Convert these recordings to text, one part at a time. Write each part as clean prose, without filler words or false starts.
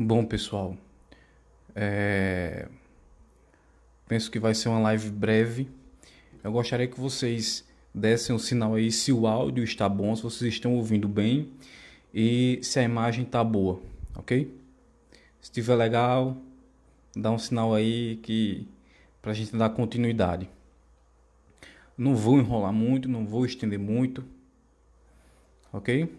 Bom, pessoal, penso que vai ser uma live breve. Eu gostaria que vocês dessem um sinal aí se o áudio está bom, se vocês estão ouvindo bem e se a imagem está boa, ok? Se estiver legal, dá um sinal aí que para a gente dar continuidade. Não vou enrolar muito, não vou estender muito, ok?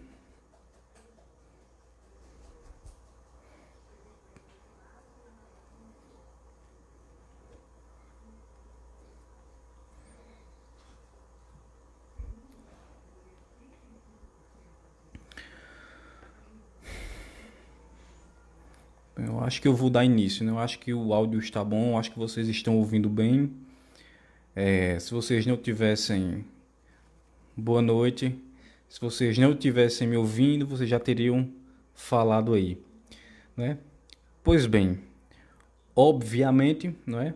Eu acho que eu vou dar início, né? Eu acho que o áudio está bom, eu acho que vocês estão ouvindo bem. Se vocês não tivessem boa noite. Se vocês não tivessem me ouvindo, vocês já teriam falado aí, né? Pois bem, obviamente, não é?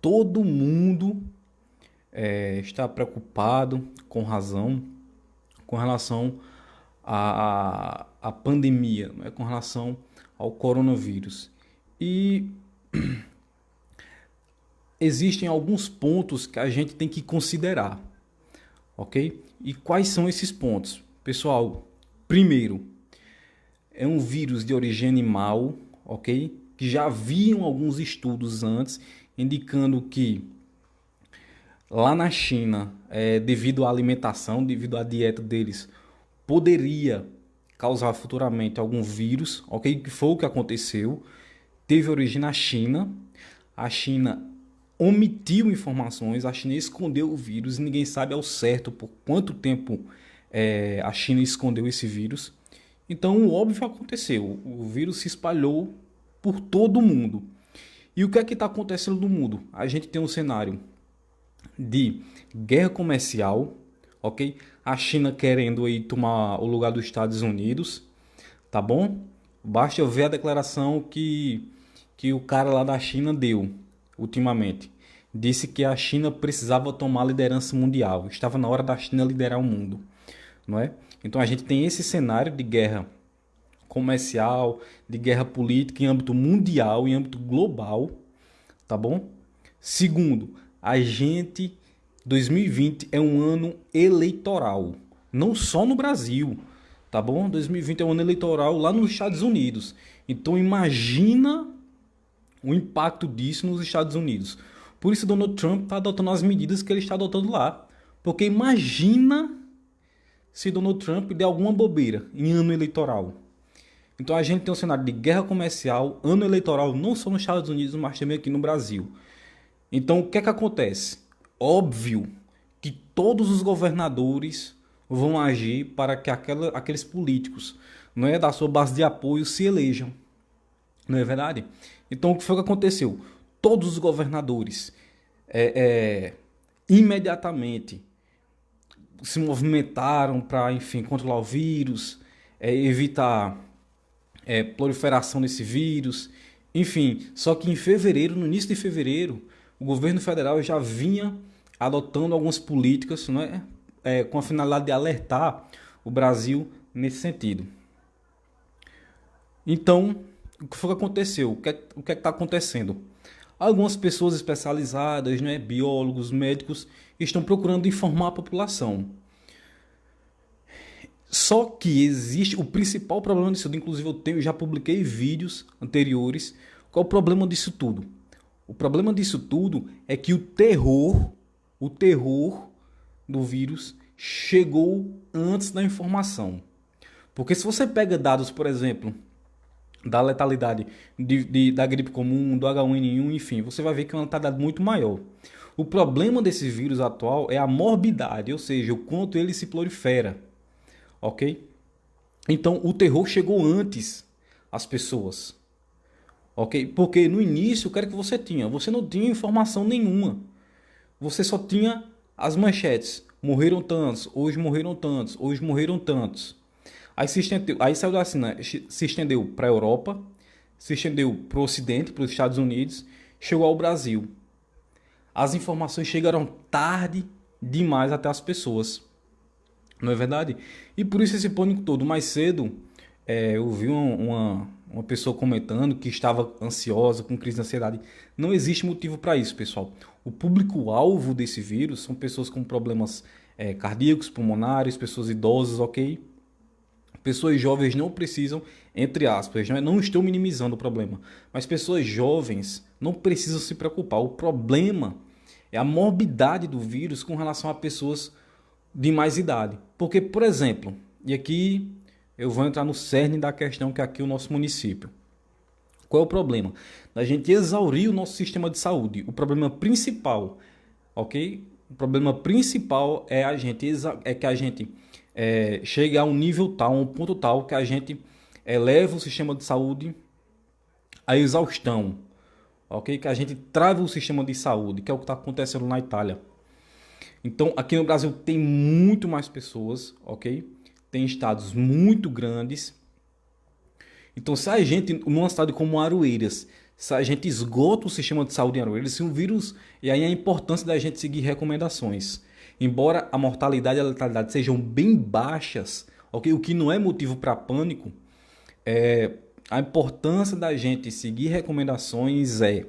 Todo mundo está preocupado, com razão, com relação à pandemia, não é? Com relação ao coronavírus. E existem alguns pontos que a gente tem que considerar, ok? E quais são esses pontos? Pessoal, primeiro, é um vírus de origem animal, ok? Que já haviam alguns estudos antes indicando que lá na China, devido à alimentação, devido à dieta deles, poderia causar futuramente algum vírus, ok? Que foi o que aconteceu. Teve origem na China. A China omitiu informações, a China escondeu o vírus e ninguém sabe ao certo por quanto tempo a China escondeu esse vírus. Então, o óbvio aconteceu. O vírus se espalhou por todo o mundo. E o que é que está acontecendo no mundo? A gente tem um cenário de guerra comercial, ok? A China querendo aí tomar o lugar dos Estados Unidos, tá bom? Basta eu ver a declaração que o cara lá da China deu ultimamente. Disse que a China precisava tomar a liderança mundial. Estava na hora da China liderar o mundo, não é? Então a gente tem esse cenário de guerra comercial, de guerra política em âmbito mundial, em âmbito global, tá bom? Segundo, a gente 2020 é um ano eleitoral, não só no Brasil, tá bom? 2020 é um ano eleitoral lá nos Estados Unidos. Então imagina o impacto disso nos Estados Unidos. Por isso Donald Trump está adotando as medidas que ele está adotando lá. Porque imagina se Donald Trump der alguma bobeira em ano eleitoral. Então a gente tem um cenário de guerra comercial, ano eleitoral, não só nos Estados Unidos, mas também aqui no Brasil. Então o que é que acontece? Óbvio que todos os governadores vão agir para que aqueles políticos, não é, da sua base de apoio se elejam. Não é verdade? Então o que foi que aconteceu? Todos os governadores imediatamente se movimentaram para, enfim, controlar o vírus, evitar proliferação desse vírus, enfim. Só que em fevereiro, no início de fevereiro, o governo federal já vinha adotando algumas políticas, né, com a finalidade de alertar o Brasil nesse sentido. Então, o que foi que aconteceu? O que está acontecendo? Algumas pessoas especializadas, né, biólogos, médicos, estão procurando informar a população. Só que existe o principal problema disso tudo. Inclusive já publiquei vídeos anteriores. Qual é o problema disso tudo? O problema disso tudo é que o terror do vírus chegou antes da informação. Porque se você pega dados, por exemplo, da letalidade da gripe comum, do H1N1, enfim, você vai ver que é uma letalidade muito maior. O problema desse vírus atual é a morbidade, ou seja, o quanto ele se prolifera, ok? Então, o terror chegou antes às pessoas, ok? Porque no início, o que era que você tinha? Você não tinha informação nenhuma. Você só tinha as manchetes. Morreram tantos, hoje morreram tantos, hoje morreram tantos. Aí saiu da China, se estendeu para a Europa, se estendeu para o Ocidente, para os Estados Unidos, chegou ao Brasil. As informações chegaram tarde demais até as pessoas. Não é verdade? E por isso esse pânico todo. Mais cedo, eu vi uma pessoa comentando que estava ansiosa, com crise de ansiedade. Não existe motivo para isso, pessoal. O público-alvo desse vírus são pessoas com problemas cardíacos, pulmonares, pessoas idosas, ok? Pessoas jovens não precisam, entre aspas, não estou minimizando o problema, mas pessoas jovens não precisam se preocupar. O problema é a morbidade do vírus com relação a pessoas de mais idade. Porque, por exemplo, e aqui eu vou entrar no cerne da questão que é aqui o nosso município. Qual é o problema? Da gente exaurir o nosso sistema de saúde. O problema principal, ok? O problema principal é que a gente chegue a um nível tal, a um ponto tal, que a gente leva o sistema de saúde à exaustão, ok? Que a gente trava o sistema de saúde, que é o que está acontecendo na Itália. Então, aqui no Brasil tem muito mais pessoas, ok? Tem estados muito grandes. Então, se a gente, numa cidade como Aroeiras, se a gente esgota o sistema de saúde em Aroeiras, se um vírus, e aí a importância da gente seguir recomendações. Embora a mortalidade e a letalidade sejam bem baixas, okay? O que não é motivo para pânico, a importância da gente seguir recomendações é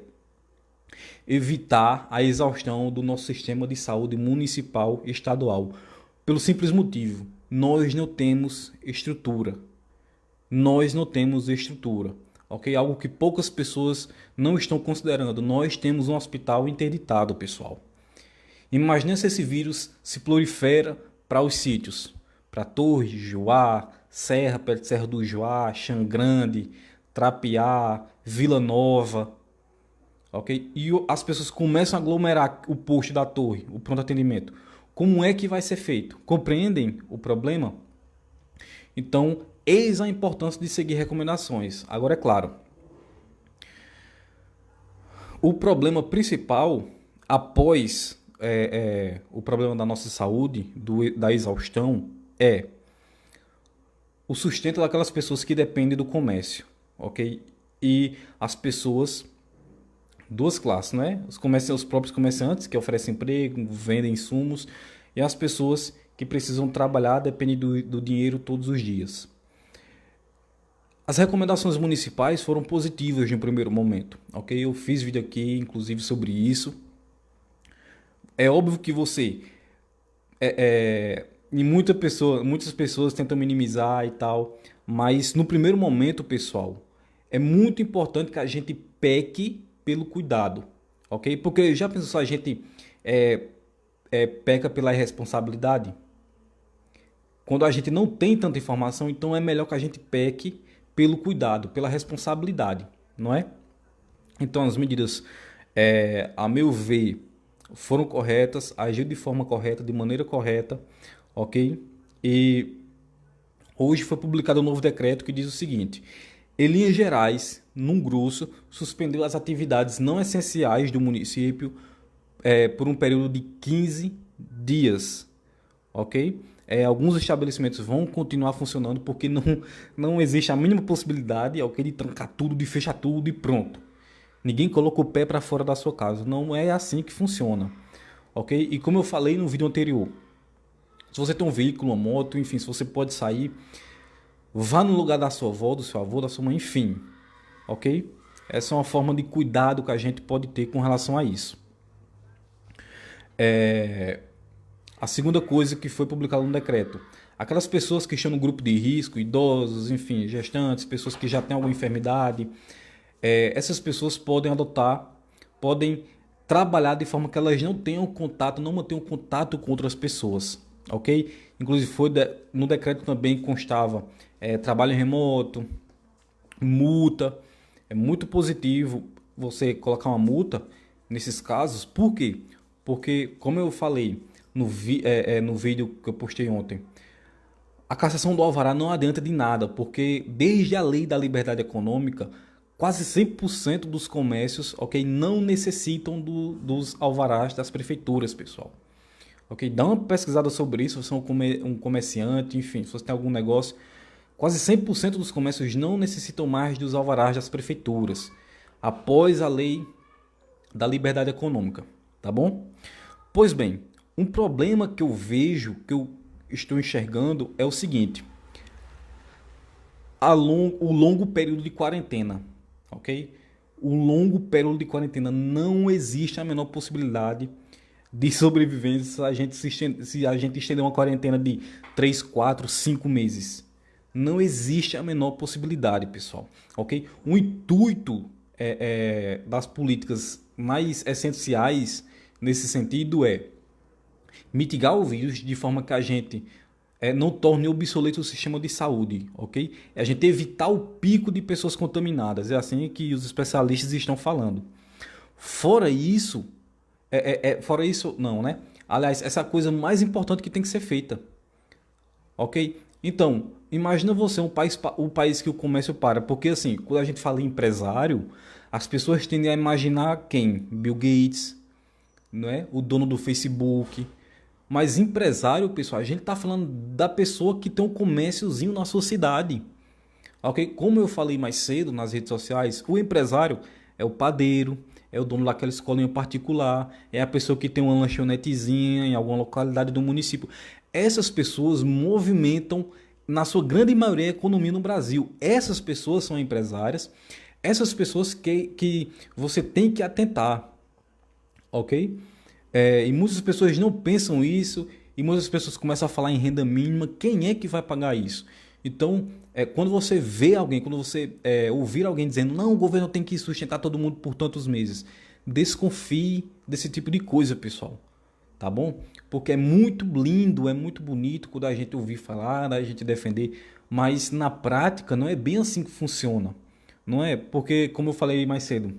evitar a exaustão do nosso sistema de saúde municipal e estadual. Pelo simples motivo, nós não temos estrutura. Nós não temos estrutura, ok? Algo que poucas pessoas não estão considerando. Nós temos um hospital interditado, pessoal. Imagina se esse vírus se prolifera para os sítios, para Torres, Joá, Serra, perto de Serra do Joá, Xangrande, Trapiá, Vila Nova, ok? E as pessoas começam a aglomerar o posto da torre, o pronto atendimento. Como é que vai ser feito? Compreendem o problema? Então, eis a importância de seguir recomendações. Agora, é claro, o problema principal, após o problema da nossa saúde, da exaustão, é o sustento daquelas pessoas que dependem do comércio, ok? E as pessoas, duas classes, né? Os próprios comerciantes que oferecem emprego, vendem insumos, e as pessoas que precisam trabalhar, dependem do dinheiro todos os dias. As recomendações municipais foram positivas no primeiro momento, ok? Eu fiz vídeo aqui, inclusive, sobre isso. É óbvio que você... e muitas pessoas tentam minimizar e tal, mas no primeiro momento, pessoal, é muito importante que a gente peque pelo cuidado, ok? Porque já pensou se a gente peca pela irresponsabilidade? Quando a gente não tem tanta informação, então é melhor que a gente peque pelo cuidado, pela responsabilidade, não é? Então as medidas, a meu ver, foram corretas, agiu de forma correta, de maneira correta, ok? E hoje foi publicado um novo decreto que diz o seguinte: em linhas gerais, num grosso, suspendeu as atividades não essenciais do município por um período de 15 dias, ok? Alguns estabelecimentos vão continuar funcionando porque não existe a mínima possibilidade, ok, de trancar tudo, de fechar tudo e pronto. Ninguém coloca o pé para fora da sua casa. Não é assim que funciona, ok? E como eu falei no vídeo anterior, se você tem um veículo, uma moto, enfim, se você pode sair, vá no lugar da sua avó, do seu avô, da sua mãe, enfim, ok? Essa é uma forma de cuidado que a gente pode ter com relação a isso. A segunda coisa que foi publicada no decreto: aquelas pessoas que estão no grupo de risco, idosos, enfim, gestantes, pessoas que já têm alguma enfermidade, essas pessoas podem trabalhar de forma que elas não tenham contato, não mantenham contato com outras pessoas, ok? Inclusive no decreto também constava trabalho remoto, multa. É muito positivo você colocar uma multa nesses casos. Por quê? Porque, como eu falei no vídeo que eu postei ontem, a cassação do alvará não adianta de nada, porque desde a lei da liberdade econômica, quase 100% dos comércios, ok, não necessitam dos alvarás das prefeituras, pessoal. Ok, dá uma pesquisada sobre isso, se você é um comerciante, enfim, se você tem algum negócio, quase 100% dos comércios não necessitam mais dos alvarás das prefeituras, após a lei da liberdade econômica, tá bom? Pois bem, um problema que eu vejo, que eu estou enxergando é o seguinte: o longo período de quarentena, ok? O longo período de quarentena não existe a menor possibilidade de sobrevivência se a gente estender uma quarentena de 3, 4, 5 meses. Não existe a menor possibilidade, pessoal, ok? O intuito das políticas mais essenciais nesse sentido é mitigar o vírus de forma que a gente não torne obsoleto o sistema de saúde, ok? É a gente evitar o pico de pessoas contaminadas, é assim que os especialistas estão falando. Fora isso, fora isso, não, né? Aliás, essa é a coisa mais importante que tem que ser feita, ok? Então, imagina você um país que o comércio para, porque assim, quando a gente fala em empresário, as pessoas tendem a imaginar quem? Bill Gates, não é? O dono do Facebook. Mas empresário, pessoal, a gente está falando da pessoa que tem um comérciozinho na sua cidade. Ok? Como eu falei mais cedo nas redes sociais, o empresário é o padeiro, é o dono daquela escolinha particular, é a pessoa que tem uma lanchonetezinha em alguma localidade do município. Essas pessoas movimentam, na sua grande maioria, a economia no Brasil. Essas pessoas são empresárias, essas pessoas que você tem que atentar, ok? E muitas pessoas não pensam isso e muitas pessoas começam a falar em renda mínima. Quem é que vai pagar isso? Então, quando você vê alguém, quando você ouvir alguém dizendo não, o governo tem que sustentar todo mundo por tantos meses, desconfie desse tipo de coisa, pessoal. Tá bom? Porque é muito lindo, é muito bonito quando a gente ouvir falar, a gente defender, mas na prática não é bem assim que funciona. Não é? Porque, como eu falei mais cedo,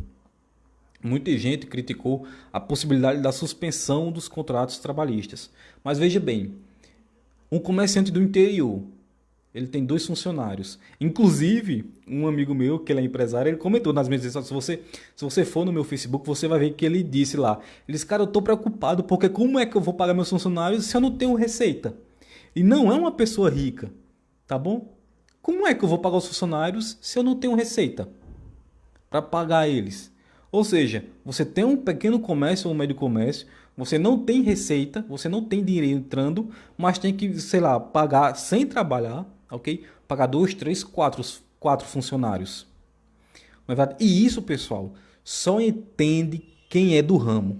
muita gente criticou a possibilidade da suspensão dos contratos trabalhistas. Mas veja bem, um comerciante do interior, ele tem 2 funcionários. Inclusive, um amigo meu, que ele é empresário, ele comentou nas minhas redes sociais, se você for no meu Facebook, você vai ver que ele disse lá, ele disse, cara, eu estou preocupado, porque como é que eu vou pagar meus funcionários se eu não tenho receita? E não é uma pessoa rica, tá bom? Como é que eu vou pagar os funcionários se eu não tenho receita para pagar eles? Ou seja, você tem um pequeno comércio ou um médio comércio, você não tem receita, você não tem dinheiro entrando, mas tem que, sei lá, pagar sem trabalhar, ok? Pagar 2, 3, 4 funcionários. Não é verdade? E isso, pessoal, só entende quem é do ramo.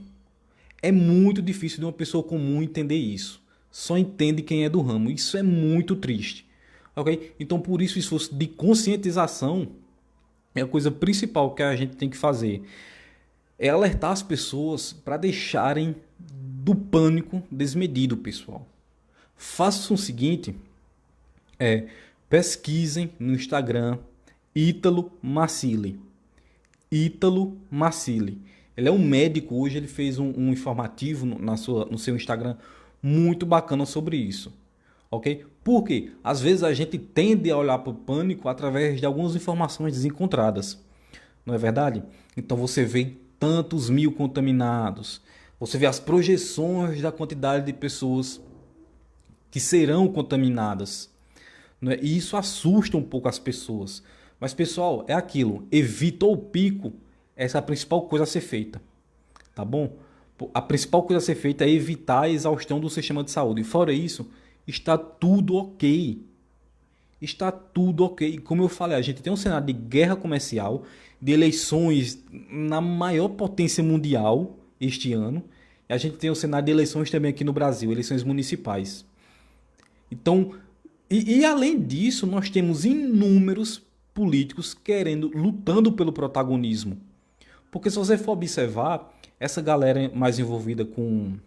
É muito difícil de uma pessoa comum entender isso. Só entende quem é do ramo. Isso é muito triste. Ok? Então, por isso, o esforço de conscientização é a coisa principal que a gente tem que fazer. É alertar as pessoas para deixarem do pânico desmedido, pessoal. Façam o seguinte, pesquisem no Instagram Ítalo Marcilli. Ítalo Marcilli. Ele é um médico, hoje ele fez um informativo no seu Instagram muito bacana sobre isso. Ok? Porque às vezes a gente tende a olhar para o pânico através de algumas informações desencontradas. Não é verdade? Então você vê tantos mil contaminados, você vê as projeções da quantidade de pessoas que serão contaminadas. Não é? E isso assusta um pouco as pessoas. Mas, pessoal, é aquilo. Evita o pico. Essa é a principal coisa a ser feita. Tá bom? A principal coisa a ser feita é evitar a exaustão do sistema de saúde. E fora isso, está tudo ok. Está tudo ok. Como eu falei, a gente tem um cenário de guerra comercial, de eleições na maior potência mundial este ano. E a gente tem um cenário de eleições também aqui no Brasil, eleições municipais. Então, e além disso, nós temos inúmeros políticos lutando pelo protagonismo. Porque se você for observar, essa galera mais envolvida com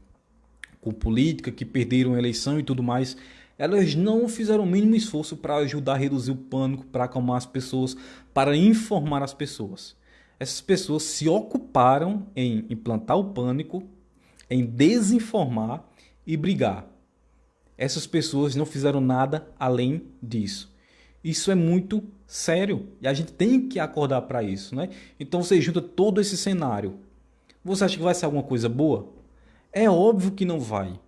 política, que perderam a eleição e tudo mais, elas não fizeram o mínimo esforço para ajudar a reduzir o pânico, para acalmar as pessoas, para informar as pessoas. Essas pessoas se ocuparam em implantar o pânico, em desinformar e brigar. Essas pessoas não fizeram nada além disso. Isso é muito sério e a gente tem que acordar para isso, né? Então você junta todo esse cenário. Você acha que vai ser alguma coisa boa? É óbvio que não vai.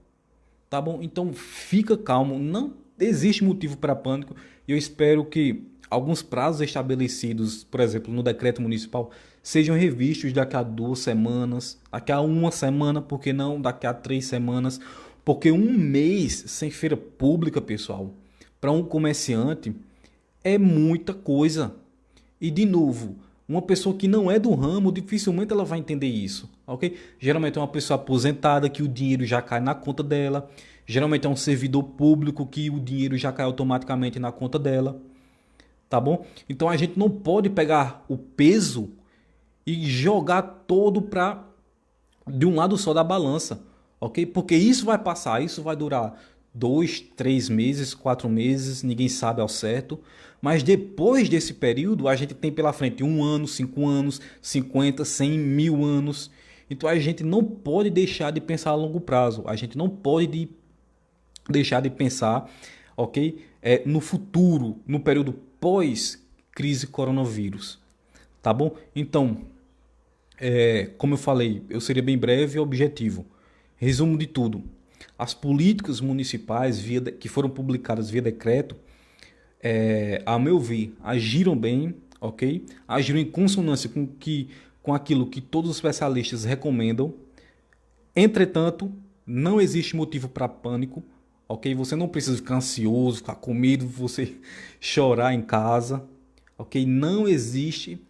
Tá bom? Então fica calmo, não existe motivo para pânico. E eu espero que alguns prazos estabelecidos, por exemplo, no decreto municipal, sejam revistos daqui a 2 semanas, daqui a 1 semana, por que não daqui a 3 semanas? Porque um mês sem feira pública, pessoal, para um comerciante É muita coisa. E de novo, uma pessoa que não é do ramo, dificilmente ela vai entender isso, ok? Geralmente é uma pessoa aposentada que o dinheiro já cai na conta dela. Geralmente é um servidor público que o dinheiro já cai automaticamente na conta dela, tá bom? Então a gente não pode pegar o peso e jogar todo para de um lado só da balança, ok? Porque isso vai passar, isso vai durar 2, 3 meses, 4 meses, ninguém sabe ao certo. Mas depois desse período, a gente tem pela frente 1 ano, 5 anos, 50, 100, 1000 anos. Então a gente não pode deixar de pensar a longo prazo. A gente não pode deixar de pensar, ok? No futuro, no período pós crise coronavírus, tá bom? Então, como eu falei, eu seria bem breve e objetivo. Resumo de tudo: as políticas municipais que foram publicadas via decreto, a meu ver, agiram bem, ok? Agiram em consonância com aquilo que todos os especialistas recomendam. Entretanto, não existe motivo para pânico, ok? Você não precisa ficar ansioso, ficar com medo, você chorar em casa, ok? Não existe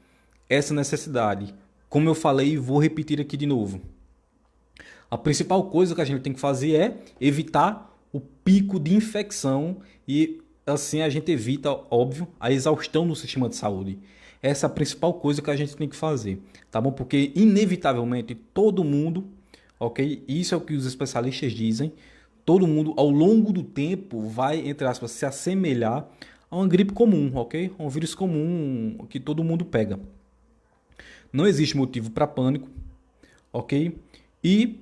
essa necessidade. Como eu falei, vou repetir aqui de novo. A principal coisa que a gente tem que fazer é evitar o pico de infecção e assim a gente evita, óbvio, a exaustão do sistema de saúde. Essa é a principal coisa que a gente tem que fazer, tá bom? Porque inevitavelmente todo mundo, ok? Isso é o que os especialistas dizem. Todo mundo ao longo do tempo vai, entre aspas, se assemelhar a uma gripe comum, ok? A um vírus comum que todo mundo pega. Não existe motivo para pânico, ok? E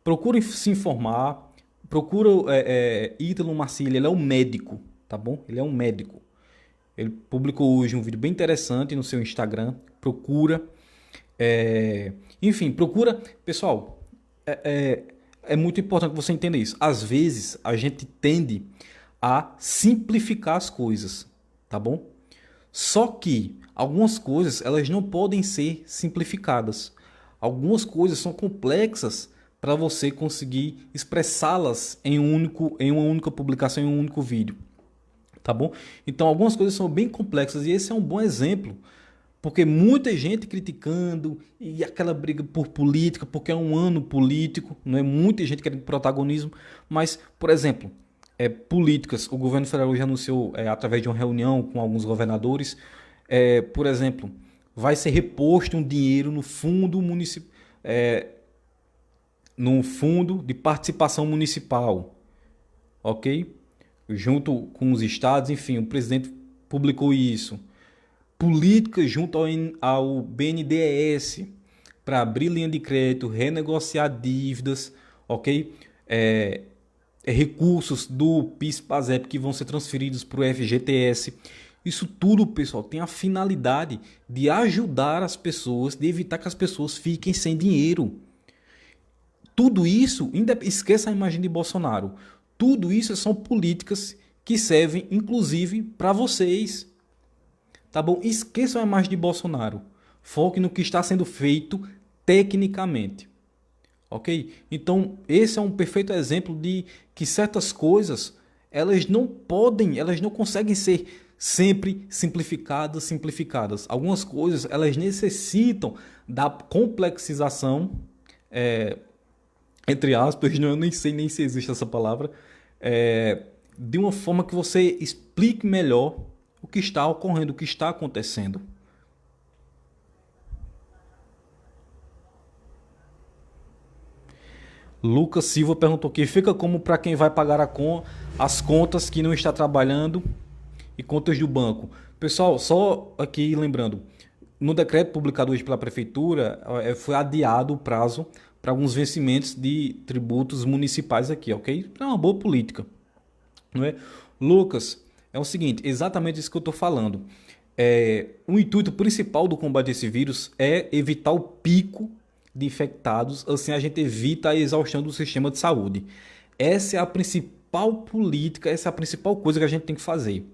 procure se informar. Procura Ítalo Marcílio, ele é um médico, tá bom? Ele é um médico. Ele publicou hoje um vídeo bem interessante no seu Instagram. Procura. Enfim, procura. Pessoal, é muito importante que você entenda isso. Às vezes a gente tende a simplificar as coisas, tá bom? Só que algumas coisas elas não podem ser simplificadas. Algumas coisas são complexas para você conseguir expressá-las em uma única publicação, em um único vídeo, tá bom? Então algumas coisas são bem complexas e esse é um bom exemplo, porque muita gente criticando e aquela briga por política, porque é um ano político, não é muita gente querendo protagonismo, mas por exemplo, políticas, o governo federal já anunciou através de uma reunião com alguns governadores, por exemplo, vai ser reposto um dinheiro no fundo municipal, no fundo de participação municipal, ok? Junto com os estados, enfim, o presidente publicou isso. Políticas junto ao BNDES para abrir linha de crédito, renegociar dívidas, ok? Recursos do PIS/PASEP que vão ser transferidos para o FGTS. Isso tudo, pessoal, tem a finalidade de ajudar as pessoas, de evitar que as pessoas fiquem sem dinheiro. Tudo isso, esqueça a imagem de Bolsonaro, tudo isso são políticas que servem inclusive para vocês. Tá bom? Esqueçam a imagem de Bolsonaro. Foque no que está sendo feito tecnicamente. Ok? Então, esse é um perfeito exemplo de que certas coisas, elas não conseguem ser sempre simplificadas. Algumas coisas, elas necessitam da complexização, entre aspas, eu nem sei nem se existe essa palavra, de uma forma que você explique melhor o que está ocorrendo, o que está acontecendo. Lucas Silva perguntou aqui, fica como para quem vai pagar as contas que não está trabalhando e contas do banco. Pessoal, só aqui lembrando, no decreto publicado hoje pela prefeitura, foi adiado o prazo para alguns vencimentos de tributos municipais aqui, ok? É uma boa política, não é? Lucas, é o seguinte, exatamente isso que eu estou falando. O intuito principal do combate a esse vírus é evitar o pico de infectados, assim a gente evita a exaustão do sistema de saúde. Essa é a principal política, essa é a principal coisa que a gente tem que fazer.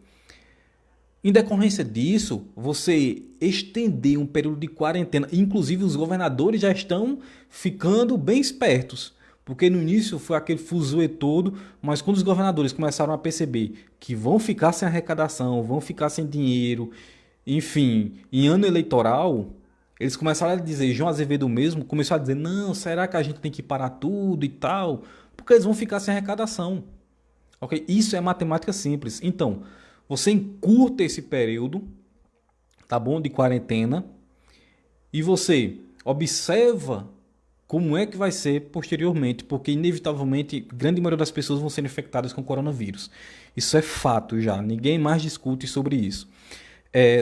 Em decorrência disso, você estender um período de quarentena, inclusive os governadores já estão ficando bem espertos, Porque no início foi aquele fuzuê todo, mas quando os governadores começaram a perceber que vão ficar sem arrecadação, vão ficar sem dinheiro, enfim, em ano eleitoral, eles começaram a dizer, João Azevedo mesmo começou a dizer, não, será que a gente tem que parar tudo e tal? Porque eles vão ficar sem arrecadação. Ok? Isso é matemática simples. Então, você encurta esse período, tá bom? De quarentena, e você observa como é que vai ser posteriormente, porque inevitavelmente grande maioria das pessoas vão ser infectadas com coronavírus. Isso é fato já, ninguém mais discute sobre isso.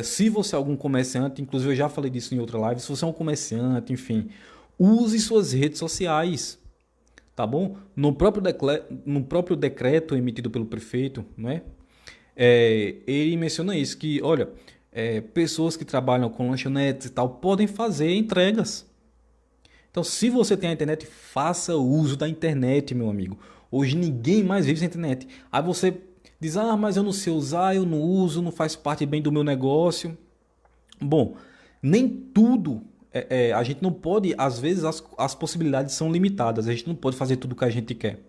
Se você é algum comerciante, inclusive eu já falei disso em outra live, se você é um comerciante, enfim, use suas redes sociais, tá bom? No próprio decreto emitido pelo prefeito, né? Ele menciona isso, que, olha, pessoas que trabalham com lanchonetes e tal podem fazer entregas. Então, se você tem a internet, faça uso da internet, meu amigo. Hoje ninguém mais vive sem internet. Aí você diz, ah, mas eu não sei usar, eu não uso, não faz parte bem do meu negócio. Bom, nem tudo, a gente não pode, às vezes as possibilidades são limitadas, a gente não pode fazer tudo o que a gente quer.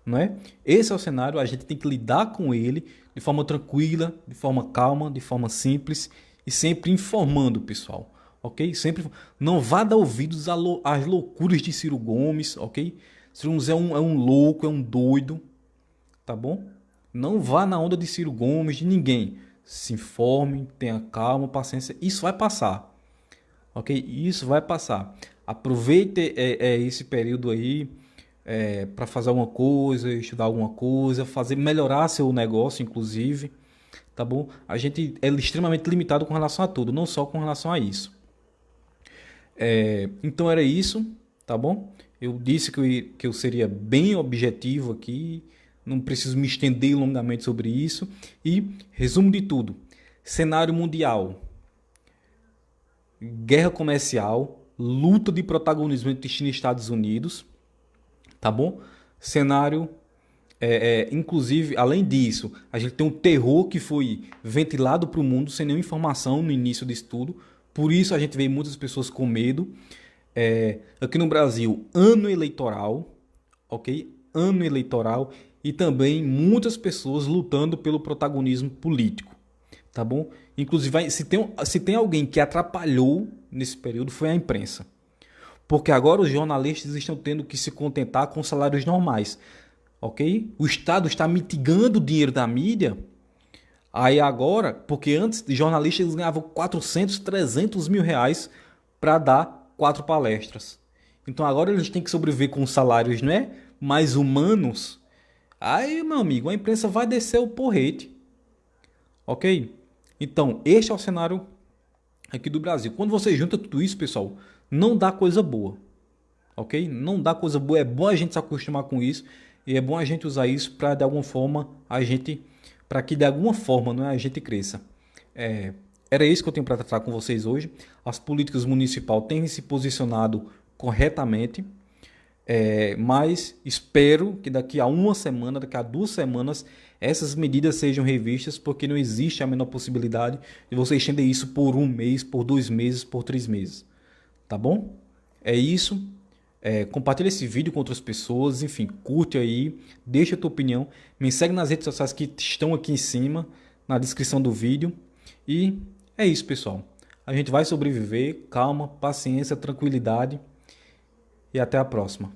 Não é? Esse é o cenário, a gente tem que lidar com ele de forma tranquila, de forma calma, de forma simples e sempre informando, pessoal. Ok? Sempre não vá dar ouvidos às loucuras de Ciro Gomes, ok? Ciro Gomes é um louco, é um doido, tá bom? Não vá na onda de Ciro Gomes, de ninguém. Se informe, tenha calma, paciência. Isso vai passar, ok? Isso vai passar. Aproveite esse período aí para fazer alguma coisa, estudar alguma coisa, melhorar seu negócio, inclusive, tá bom? A gente é extremamente limitado com relação a tudo, não só com relação a isso. Então era isso, tá bom? Eu disse que eu seria bem objetivo aqui, não preciso me estender longamente sobre isso. E, resumo de tudo, cenário mundial, guerra comercial, luta de protagonismo entre China e Estados Unidos, tá bom? Cenário, inclusive, além disso, a gente tem um terror que foi ventilado para o mundo sem nenhuma informação no início disso tudo. Por isso a gente vê muitas pessoas com medo. Aqui no Brasil, ano eleitoral, ok? Ano eleitoral e também muitas pessoas lutando pelo protagonismo político, tá bom? Inclusive, se tem alguém que atrapalhou nesse período foi a imprensa. Porque agora os jornalistas estão tendo que se contentar com salários normais, ok? O Estado está mitigando o dinheiro da mídia. Aí agora, porque antes de jornalistas eles ganhavam 400, 300 mil reais para dar 4 palestras. Então agora eles têm que sobreviver com salários, não é, mais humanos. Aí, meu amigo, a imprensa vai descer o porrete, ok? Então, este é o cenário aqui do Brasil. Quando você junta tudo isso, pessoal, não dá coisa boa, ok? Não dá coisa boa. É bom a gente se acostumar com isso e é bom a gente usar isso para de alguma forma para que de alguma forma, não é, a gente cresça. Era isso que eu tenho para tratar com vocês hoje. As políticas municipais têm se posicionado corretamente, mas espero que daqui a uma semana, daqui a 2 semanas, essas medidas sejam revistas, porque não existe a menor possibilidade de você estender isso por 1 mês, por 2 meses, por 3 meses. Tá bom? É isso. Compartilha esse vídeo com outras pessoas, enfim, curte aí, deixa a tua opinião, me segue nas redes sociais que estão aqui em cima, na descrição do vídeo. E é isso, pessoal. A gente vai sobreviver, calma, paciência, tranquilidade e até a próxima.